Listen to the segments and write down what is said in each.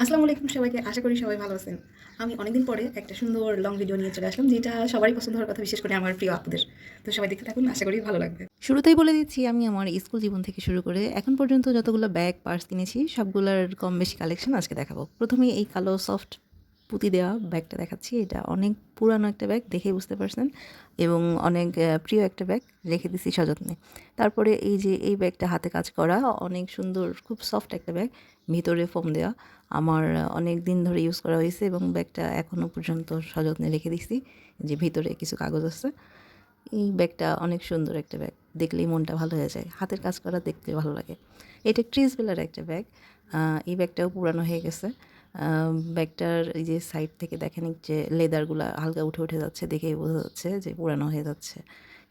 আসসালামু আলাইকুম সবাইকে। আশা করি সবাই ভালো আছেন। আমি অনেকদিন পরে একটা সুন্দর লং ভিডিও নিয়ে চলে আসলাম, যেটা সবারই পছন্দ হওয়ার কথা, বিশেষ করে আমার প্রিয় আপুদের। তো সবাই দেখতে থাকুন, আশা করি ভালো লাগবে। শুরুতেই বলে দিচ্ছি আমি আমার স্কুল জীবন থেকে শুরু করে এখন পর্যন্ত যতগুলো ব্যাগ, পার্স কিনেছি সবগুলার কম বেশি কালেকশন আজকে দেখাবো। প্রথমেই এই কালো সফট পুঁতি দেওয়া ব্যাগটা দেখাচ্ছি। এটা অনেক পুরানো একটা ব্যাগ, দেখেই বুঝতে পারছেন, এবং অনেক প্রিয় একটা ব্যাগ, রেখে দিছি সযত্নে। তারপরে এই যে এই ব্যাগটা হাতে কাজ করা, অনেক সুন্দর, খুব সফট একটা ব্যাগ, ভিতরে ফোম দেওয়া। আমার অনেক দিন ধরে ইউজ করা হয়েছে এবং ব্যাগটা এখনও পর্যন্ত সযত্নে রেখে দিছি, যে ভিতরে কিছু কাগজ আছে। এই ব্যাগটা অনেক সুন্দর একটা ব্যাগ, দেখলেই মনটা ভালো হয়ে যায়, হাতের কাজ করা দেখতে ভালো লাগে। এটা ক্রিসবেলার একটা ব্যাগ। এই ব্যাগটাও পুরানো হয়ে গেছে। ব্যাগটার এই যে সাইড থেকে দেখেন যে লেদারগুলো হালকা উঠে উঠে যাচ্ছে, দেখেই বোঝা যাচ্ছে যে পুরানো হয়ে যাচ্ছে।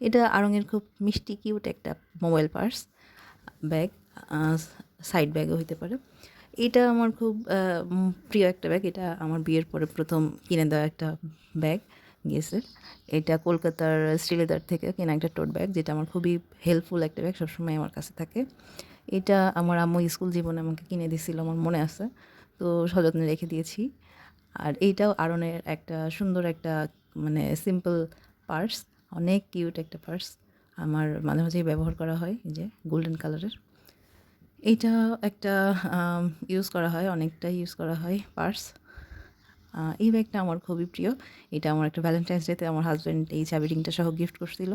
এটা আড়ঙের খুব মিষ্টি কিউট একটা মোবাইল পার্স ব্যাগ, সাইড ব্যাগও হইতে পারে। এটা আমার খুব প্রিয় একটা ব্যাগ। এটা আমার বিয়ের পরে প্রথম কিনে দেওয়া একটা ব্যাগ গিয়েছে। এটা কলকাতার শ্রীলেদার থেকে কেনা একটা টোট ব্যাগ, যেটা আমার খুবই হেল্পফুল একটা ব্যাগ, সবসময় আমার কাছে থাকে। এটা আমার আম্মু স্কুল জীবনে আমাকে কিনে দিয়েছিল, আমার মনে আছে, তো সযত্নে রেখে দিয়েছি। আর এইটাও আড়নের একটা সুন্দর একটা, মানে সিম্পল পার্স, অনেক কিউট একটা পার্স। আমার মাঝে মাঝেই ব্যবহার করা হয়, এই যে গোল্ডেন কালারের। এইটা একটা ইউজ করা হয়, অনেকটাই ইউজ করা হয় পার্স। এই ব্যাগটা আমার খুবই প্রিয়। এটা আমার একটা ভ্যালেন্টাইন্স ডেতে আমার হাজব্যান্ড এই চাবি রিংটা সহ গিফট করছিল।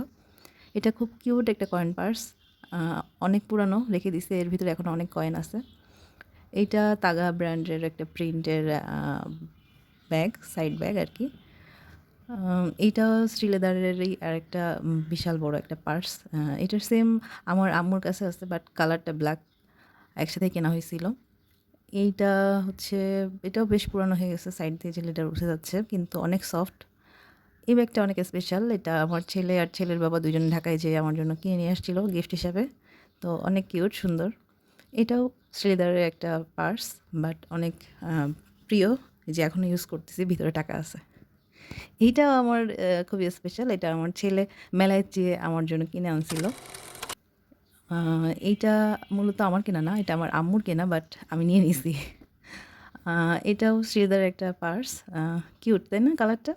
এটা খুব কিউট একটা কয়েন পার্স, অনেক পুরানো, রেখে দিছে, এর ভিতরে এখন অনেক কয়েন আছে। এইটা তাগা ব্র্যান্ডের একটা প্রিন্টের ব্যাগ, সাইড ব্যাগ আর কি। এইটা শ্রীলেদারেরই আর একটা বিশাল বড় একটা পার্স। এটার সেম আমার আম্মুর কাছে আছে, বাট কালারটা ব্ল্যাক, একসাথে কেনা হয়েছিল। এইটা হচ্ছে, এটাও বেশ পুরানো হয়ে গেছে, সাইড দিয়ে যে লেদার উঠে যাচ্ছে, কিন্তু অনেক সফট। এই ব্যাগটা অনেক স্পেশাল। এটা আমার ছেলে আর ছেলের বাবা দুজন ঢাকায় যেয়ে আমার জন্য কিনে নিয়ে আসছিল গিফট হিসাবে। তো অনেক কিউট, সুন্দর। এটাও শ্রীলেদারের একটা পার্স, বাট অনেক প্রিয়, যে এখনও ইউজ করতেছি, ভিতরে টাকা আছে। এইটাও আমার খুবই স্পেশাল। এটা আমার ছেলে মেলায় যেয়ে আমার জন্য কিনে আনছিল। এইটা মূলত আমার কেনা না, এটা আমার আম্মুর কেনা, বাট আমি নিয়ে নিছি। এটাও শ্রীলেদারের একটা পার্স, কিউট তাই না কালারটা?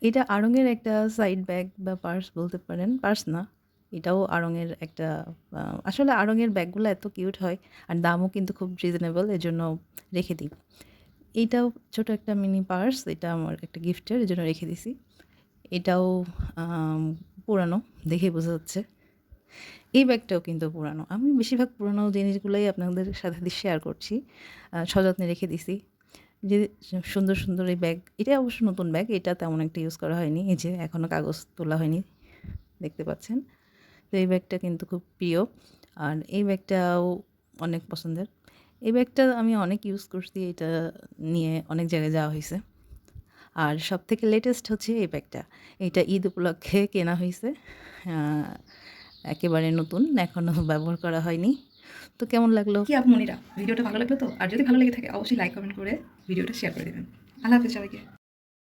এটা আড়ঙের একটা সাইড ব্যাগ বা পার্স বলতে পারেন, পার্স না, এটাও আড়ঙের একটা। আসলে আড়ঙের ব্যাগগুলো এত কিউট হয়, আর দামও কিন্তু খুব রিজনেবল, এজন্য রেখে দিই। এইটাও ছোট একটা মিনি পার্স, এটা আমার একটা গিফটের, এজন্য রেখে দিছি। এটাও পুরানো, দেখে বোঝা যাচ্ছে। এই ব্যাগটাও কিন্তু পুরানো। আমি বেশিরভাগ পুরানো জিনিসগুলোই আপনাদের সাথে শেয়ার করছি, সযত্নে রেখে দিছি। যে সুন্দর, সুন্দর এই ব্যাগ, এটা অবশ্য নতুন ব্যাগ, এটা তেমন একটা ইউজ করা হয়নি। এই যে এখনও কাগজ তোলা হয়নি, দেখতে পাচ্ছেন। তো এই ব্যাগটা কিন্তু খুব প্রিয়, আর এই ব্যাগটাও অনেক পছন্দের। এই ব্যাগটা আমি অনেক ইউজ করছি, এটা নিয়ে অনেক জায়গায় যাওয়া হয়েছে। আর সবথেকে লেটেস্ট হচ্ছে এই ব্যাগটা। এটা ঈদ উপলক্ষে কেনা হইছে। আ একেবারে নতুন, এখনও ব্যবহার করা হয়নি। তো কেমন লাগলো? কি আপু মনিরা, ভিডিওটা ভালো লাগলো তো? আর যদি ভালো লেগে থাকে অবশ্যই লাইক কমেন্ট করে ভিডিওটা শেয়ার করে দেবেন। আল্লাহ হাফেজ সবাইকে।